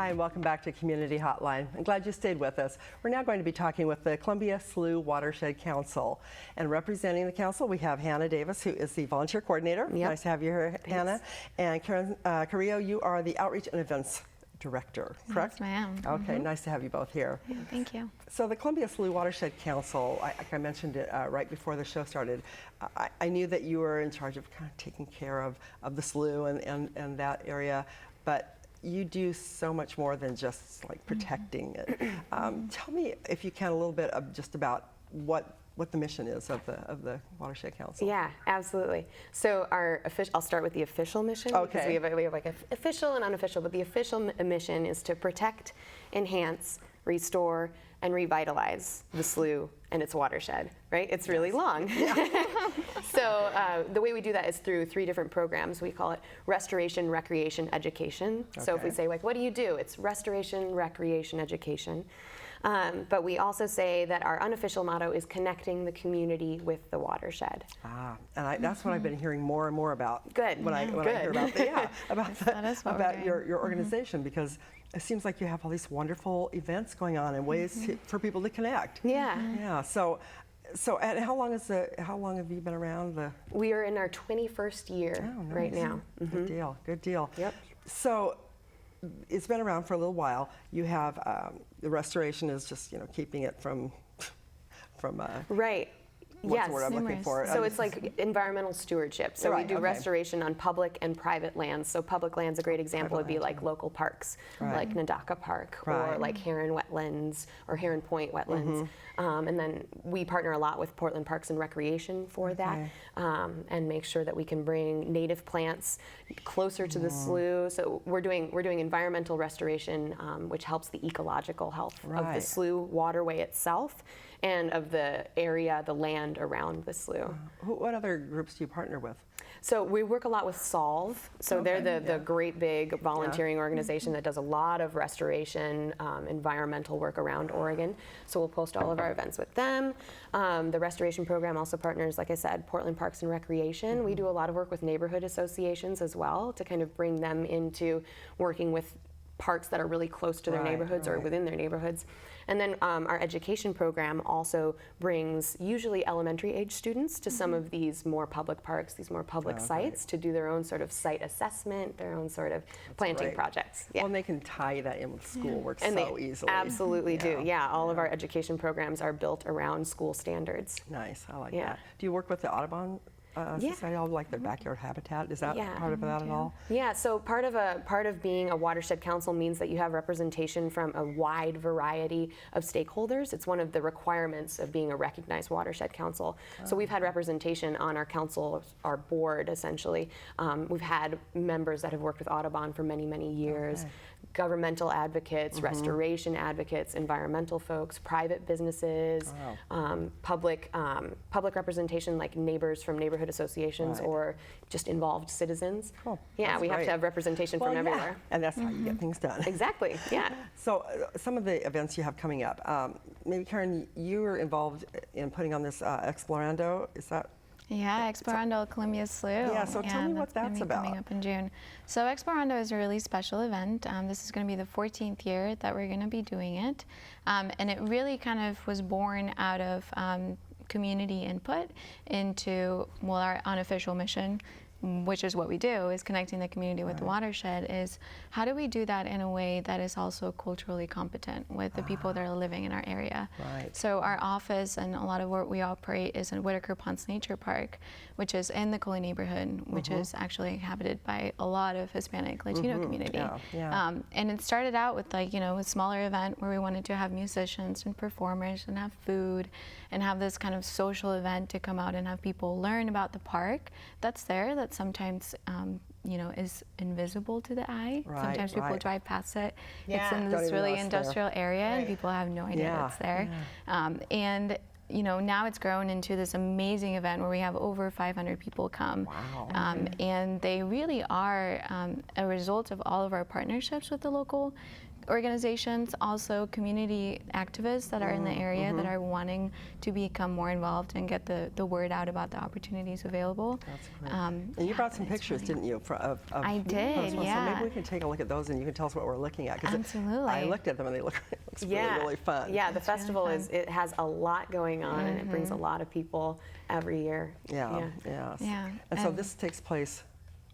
Hi, and welcome back to Community Hotline. I'm glad you stayed with us. We're now going to be talking with the Columbia Slough Watershed Council. And representing the council, we have Hannah Davis, who is the volunteer coordinator. Yep. Nice to have you here, Hannah. And Karen Carrillo, you are the outreach and events director, correct? Yes, ma'am. Okay, nice to have you both here. Yeah, thank you. So the Columbia Slough Watershed Council, like I mentioned it right before the show started, I knew that you were in charge of kind of taking care of the slough and that area, but you do so much more than just like protecting it. Tell me, if you can, a little bit of just about what the mission is of the Watershed Council. Yeah, absolutely. So I'll start with the official mission. Okay. Because we have like official and unofficial, but the official mission is to protect, enhance, restore, and revitalize the slough and its watershed, right? It's really long. So the way we do that is through 3 different programs. We call it restoration, recreation, education. Okay. So if we say, like, what do you do? It's restoration, recreation, education. But we also say that our unofficial motto is connecting the community with the watershed. And that's what I've been hearing more and more about. Good. When I hear about your organization, because it seems like you have all these wonderful events going on and ways for people to connect. Yeah. Yeah. So and how long have you been around? We are in our 21st year right now. Good deal. Good deal. Yep. So it's been around for a little while. You have the restoration is just keeping it from right. What's the word I'm looking for? So it's like environmental stewardship. So right, we do restoration on public and private lands. So public lands, a great example would be like local parks, like Nadaka Park, or like Heron Wetlands or Heron Point Wetlands. And then we partner a lot with Portland Parks and Recreation for that, and make sure that we can bring native plants closer to the slough. So we're doing environmental restoration, which helps the ecological health of the slough waterway itself and of the area, the land around the slough. What other groups do you partner with? So we work a lot with Solve. So they're the great big volunteering organization that does a lot of restoration, environmental work around Oregon. So we'll post all of our events with them. The restoration program also partners, like I said, Portland Parks and Recreation. We do a lot of work with neighborhood associations as well to kind of bring them into working with parks that are really close to their neighborhoods or within their neighborhoods. And then our education program also brings usually elementary age students to some of these more public parks, these more public sites, to do their own sort of site assessment, their own sort of planting projects. Well, and they can tie that in with schoolwork so easily. Absolutely do. Yeah, all of our education programs are built around school standards. Nice, I like that. Do you work with the Audubon Society, like their backyard habitat? Is that part of that at all? Yeah, so part of being a watershed council means that you have representation from a wide variety of stakeholders. It's one of the requirements of being a recognized watershed council. So we've had representation on our council, our board essentially. We've had members that have worked with Audubon for many, many years. Governmental advocates, restoration advocates, environmental folks, private businesses, public representation like neighbors from neighborhood associations or just involved citizens. Cool. Yeah, that's we have to have representation from everywhere. And that's how you get things done. Exactly, yeah. So some of the events you have coming up, maybe Karen, you were involved in putting on this Explorando, is that? Yeah, Explorando Columbia Slough. Yeah, so tell me what that's about. Coming up in June. So Explorando is a really special event. This is going to be the 14th year that we're going to be doing it. And it really kind of was born out of community input into, our unofficial mission, which is what we do, is connecting the community with the watershed, is how do we do that in a way that is also culturally competent with the people that are living in our area. So our office and a lot of what we operate is in Whitaker Ponce Nature Park, which is in the Coley neighborhood, which is actually inhabited by a lot of Hispanic Latino community. And it started out with a smaller event where we wanted to have musicians and performers and have food and have this kind of social event to come out and have people learn about the park that's there, that sometimes is invisible to the eye. Sometimes people drive past it. It's in this really industrial area and people have no idea it's there. And now it's grown into this amazing event where we have over 500 people come. And they really are a result of all of our partnerships with the local organizations, also community activists that are in the area that are wanting to become more involved and get the word out about the opportunities available. That's great. And you brought some pictures, didn't you? Of I did, those ones. yeah. So maybe we can take a look at those and you can tell us what we're looking at. 'Cause Absolutely. I looked at them and it looks really fun. Yeah, the festival it has a lot going on and it brings a lot of people every year. Yeah. And so this takes place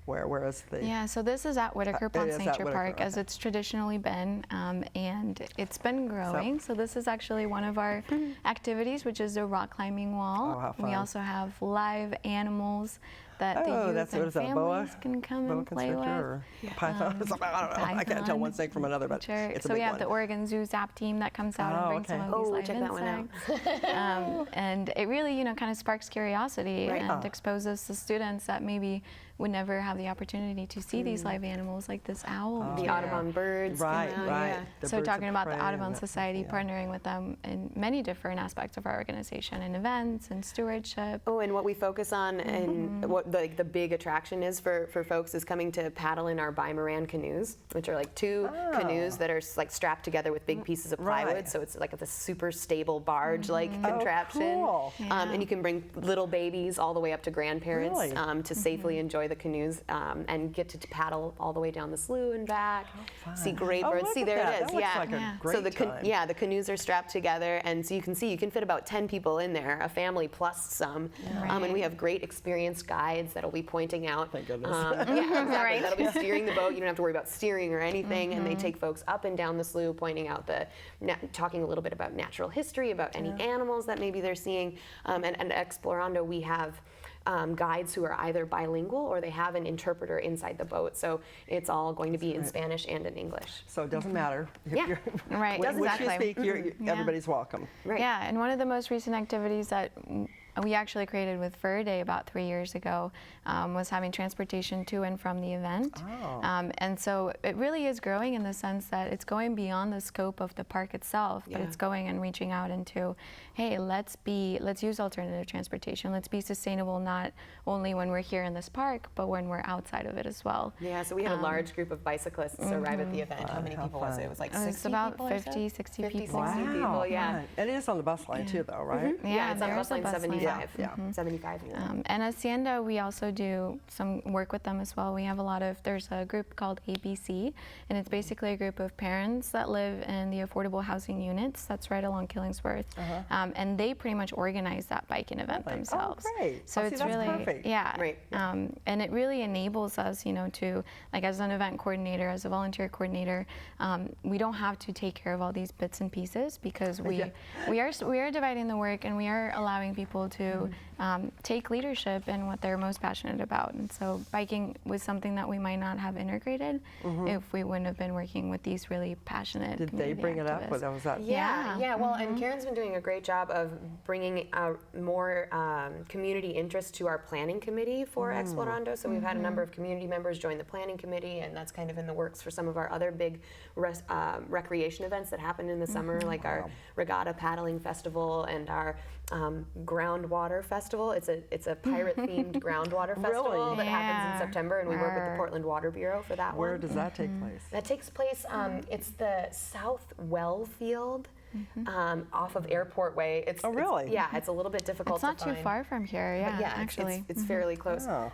where is the... Yeah, so this is at Whitaker Ponds is at Nature Whitaker, Park, as it's traditionally been, and it's been growing. So this is actually one of our activities, which is the rock climbing wall. Oh, how fun. We also have live animals that the youth and families can come and play with. Or python or something. I don't know. I can't tell one snake from another, but Sure. it's a So big we have one. the Oregon Zoo Zap team that comes out and brings some of these live check that one out. insects. And it really, kind of sparks curiosity and exposes the students that maybe would never have the opportunity to see these live animals like this owl. The Audubon birds. Right. Yeah. So talking about the Audubon Society, partnering with them in many different aspects of our organization, and events and stewardship. Oh, and what we focus on and what the big attraction is for folks is coming to paddle in our Bimaran canoes, which are like two canoes that are like strapped together with big pieces of plywood. So it's like a super stable barge-like contraption. Cool. And you can bring little babies all the way up to grandparents Really? to safely enjoy the canoes and get to paddle all the way down the slough and back. See great birds. look See, at there that. it is. That looks like a great So the time. the canoes are strapped together, and so you can fit about 10 people in there, a family plus some. And we have great experienced guides that'll be pointing out. Thank goodness. Exactly. That'll be steering the boat. You don't have to worry about steering or anything. And they take folks up and down the slough, pointing out talking a little bit about natural history, about any animals that maybe they're seeing. And at Explorando, we have guides who are either bilingual or they have an interpreter inside the boat. So it's all going to be in Spanish and in English. So it doesn't matter. Yeah. Right, When you exactly. speak, everybody's welcome. Right. Yeah, and one of the most recent activities that we actually created with Fur Day about 3 years ago was having transportation to and from the event. And so it really is growing in the sense that it's going beyond the scope of the park itself, but it's going and reaching out into, hey, let's use alternative transportation. Let's be sustainable not only when we're here in this park, but when we're outside of it as well. Yeah, so we had a large group of bicyclists arrive at the event. How many people was it? It was like 60 It's about people or so? 50, 60 50, people. 60 people, yeah. Fun. And it is on the bus line too, though, right? Yeah, it's on there's bus a line bus line. 75. Yeah. 75. And Hacienda, we also do some work with them as well. We have there's a group called ABC, and it's basically a group of parents that live in the affordable housing units that's right along Killingsworth. And they pretty much organize that biking event themselves. Oh, great. So See, it's that's really, perfect. Right. and it really enables us, to, like as an event coordinator, as a volunteer coordinator, we don't have to take care of all these bits and pieces because we are dividing the work and we are allowing people to take leadership in what they're most passionate about. And so biking was something that we might not have integrated if we wouldn't have been working with these really passionate Did they community bring it up? activists. Or was that? Yeah. Well, and Karen's been doing a great job of bringing more community interest to our planning committee for Explorando. So we've had a number of community members join the planning committee, and that's kind of in the works for some of our other big recreation events that happen in the summer, like our Regatta Paddling Festival and our Groundwater Festival. It's a pirate-themed groundwater festival that happens in September, and we work with the Portland Water Bureau for that one. Where does that take place? That takes place, it's the South Well Field off of Airport Way. Oh, really? It's a little bit difficult It's not to too find. far from here, But actually. it's fairly close. Oh.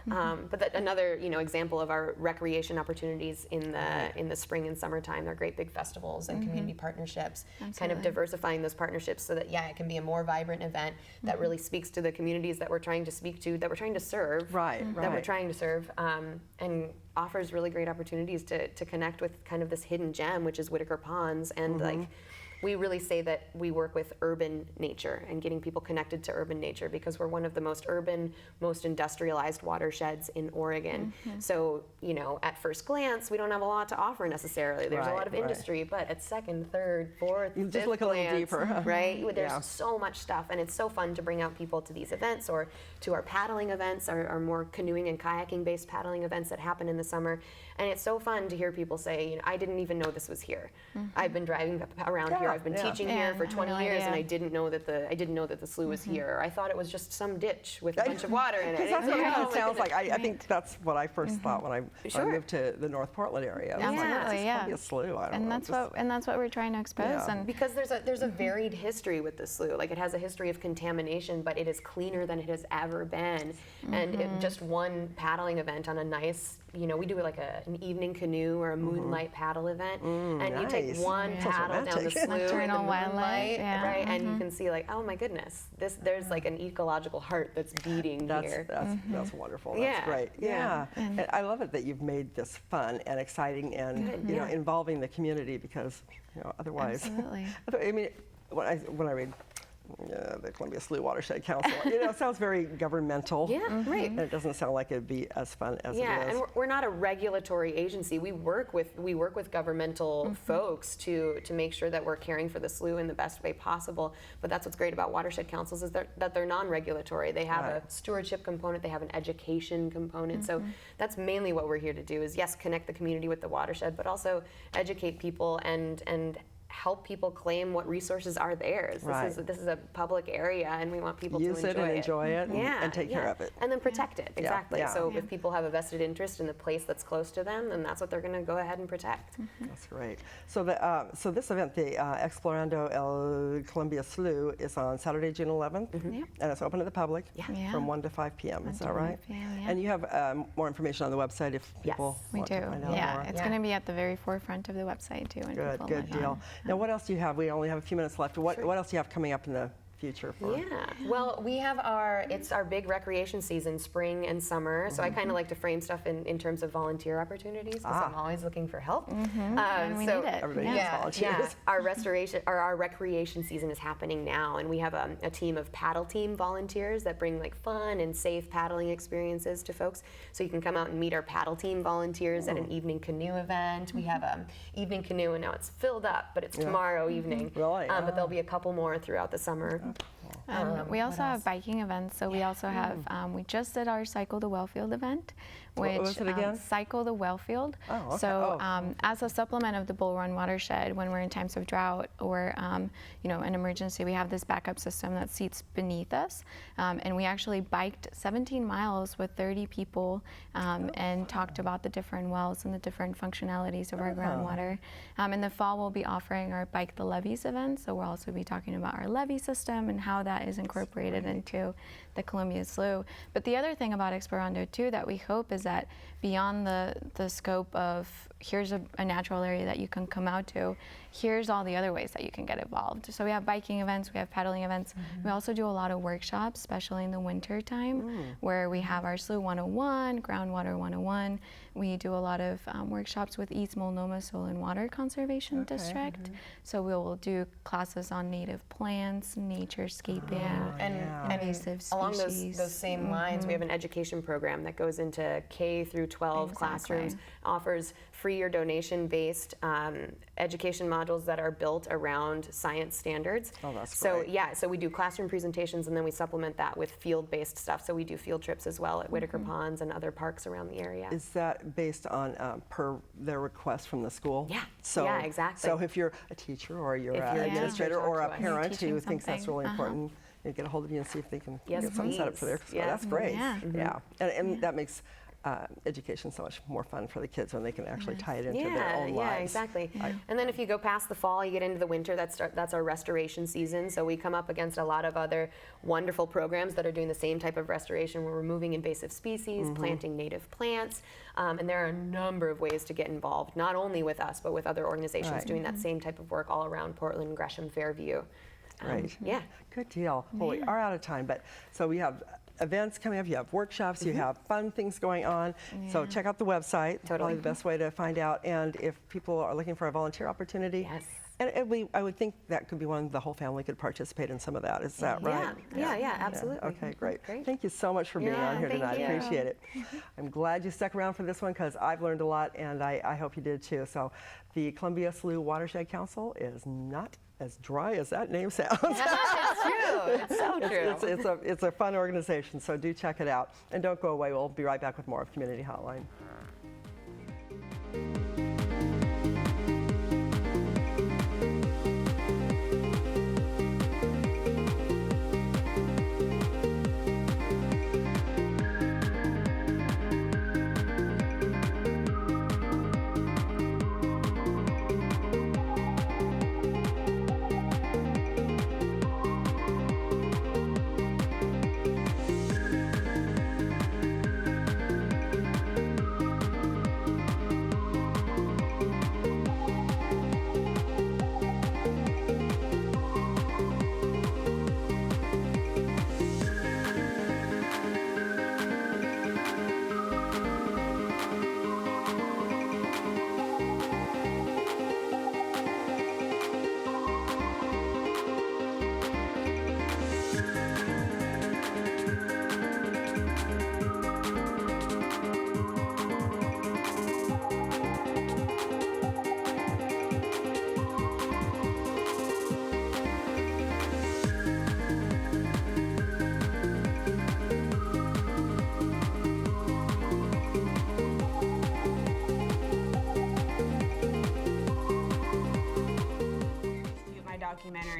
But another example of our recreation opportunities in the spring and summertime. They're great big festivals and community partnersps, kind of diversifying those partnerships so that it can be a more vibrant event that really speaks to the communities that we're trying to speak to, that we're trying to serve, that we're trying to serve, and offers really great opportunities to connect with kind of this hidden gem, which is Whitaker Ponds, and we really say that we work with urban nature and getting people connected to urban nature because we're one of the most urban, most industrialized watersheds in Oregon. So, at first glance, we don't have a lot to offer necessarily. There's a lot of industry, but at second, third, fourth, You just fifth look a little glance, deeper. right? There's so much stuff, and it's so fun to bring out people to these events or to our paddling events, our more canoeing and kayaking-based paddling events that happen in the summer. And it's so fun to hear people say, I didn't even know this was here. I've been driving around here I've been teaching here for 20 years, and I didn't know that the slough was here. I thought it was just some ditch with a bunch of water in it. That's what it sounds like. I think that's what I first thought when I moved to the North Portland area. I was like, Absolutely, this yeah. be a slough. I don't know. And that's what we're trying to expose. Yeah. And Because there's a varied history with the slough. Like, it has a history of contamination, but it is cleaner than it has ever been. And just one paddling event on a nice, we do like an evening canoe or a moonlight paddle event, and you take one paddle down the slough in the Nocturnal moonlight, wildlife, yeah. right? And you can see like, oh my goodness, there's like an ecological heart that's beating here. That's wonderful. That's Yeah. great. Yeah. And I love it that you've made this fun and exciting and involving the community, because otherwise, Absolutely. I mean, when I read the Columbia Slough Watershed Council, it sounds very governmental. Yeah, right. And it doesn't sound like it'd be as fun as it Yeah, is. and we're not a regulatory agency. We work with governmental folks to make sure that we're caring for the slough in the best way possible. But that's what's great about watershed councils, is that they're non-regulatory. They have a stewardship component. They have an education component. So that's mainly what we're here to do, is yes, connect the community with the watershed, but also educate people and help people claim what resources are theirs. Right. This is a public area, and we want people Use to it and enjoy it and take care of it. And then protect it, exactly. Yeah. So if people have a vested interest in the place that's close to them, then that's what they're going to go ahead and protect. That's great. So so this event, the Explorando El Columbia Slough, is on Saturday, June 11th, and it's open to the public from 1 to 5 p.m. Is that right? 5 p.m., yeah. And you have more information on the website if people we want do. to find out Yeah, more. it's going to be at the very forefront of the website too. And Good, people good log deal. on. Now, what else do you have? We only have a few minutes left. What else do you have coming up in the future for? Yeah, well, we have it's our big recreation season, spring and summer. So I kind of like to frame stuff in terms of volunteer opportunities, because I'm always looking for help. And we need it. Everybody needs volunteers. Our recreation season is happening now, and we have a team of paddle team volunteers that bring like fun and safe paddling experiences to folks. So you can come out and meet our paddle team volunteers at an evening canoe event. We have evening canoe, and now it's filled up, but it's tomorrow evening. Really? But there'll be a couple more throughout the summer. We also have biking events. So we also have, we just did our Cycle the Wellfield event, which What was it again? Cycle the Wellfield. Oh, okay. So as a supplement of the Bull Run Watershed, when we're in times of drought or an emergency, we have this backup system that seats beneath us, and we actually biked 17 miles with 30 people and talked about the different wells and the different functionalities of our groundwater. In the fall, we'll be offering our Bike the Levees event, so we'll also be talking about our levee system and how that is incorporated into the Columbia Slough. But the other thing about Explorando too that we hope is that beyond the scope of here's a natural area that you can come out to, here's all the other ways that you can get involved. So we have biking events, we have paddling events. We also do a lot of workshops, especially in the winter time, where we have our Slough 101, Groundwater 101. We do a lot of workshops with East Multnomah Soil and Water Conservation District. So we will do classes on native plants, naturescaping, And invasive species. along those same lines, we have an education program that goes into K through 12 classrooms, offers free or donation-based education modules that are built around science standards. Oh, that's so great. so we do classroom presentations, and then we supplement that with field-based stuff. So we do field trips as well at Whitaker Ponds and other parks around the area. Is that based on per their request from the school? Yeah. So, Yeah, exactly. So if you're a teacher or you're If an you're a teacher, administrator talk or to a us. parent Teaching who thinks that's something. really important, you get a hold of you and see if they can Yes, get something set up for their please. school. Yeah. That's great. Yeah. Yeah. And that makes education so much more fun for the kids when they can actually tie it into their own lives. Yeah, exactly. And then if you go past the fall, you get into the winter, that's our restoration season. So we come up against a lot of other wonderful programs that are doing the same type of restoration. We're removing invasive species, planting native plants, and there are a number of ways to get involved, not only with us, but with other organizations doing that same type of work all around Portland, Gresham, Fairview. Right. Yeah. Good deal. Well, we are out of time, but so we have events coming up, you have workshops, you have fun things going on. So check out the website. Probably the best way to find out. And if people are looking for a volunteer opportunity, Yes. and I would think that could be one the whole family could participate in some of that. Is that right? Yeah, absolutely. Okay, great. Great. Thank you so much for being on here thank tonight. you. I appreciate it. I'm glad you stuck around for this one because I've learned a lot, and I hope you did too. So the Columbia Slough Watershed Council is not as dry as that name sounds. It's true. It's so true. It's a fun organization, so do check it out. And don't go away. We'll be right back with more of Community Hotline.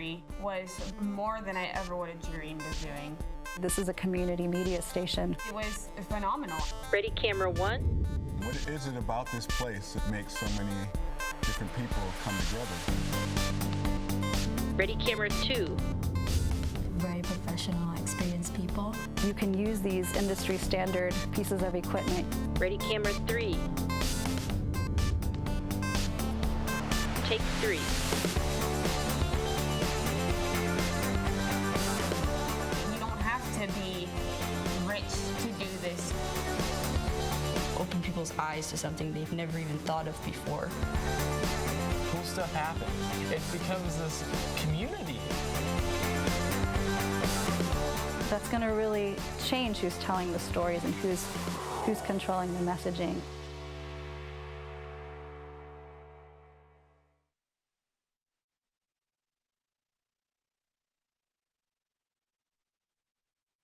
documentary was more than I ever would have dreamed of doing. This is a community media station. It was phenomenal. Ready, camera, one. What is it about this place that makes so many different people come together? Ready, camera, two. Very professional, experienced people. You can use these industry standard pieces of equipment. Ready, camera, three. Take three. You don't have to be rich to do this. Open people's eyes to something they've never even thought of before. Cool stuff happens. It becomes this community. That's going to really change who's telling the stories and who's controlling the messaging.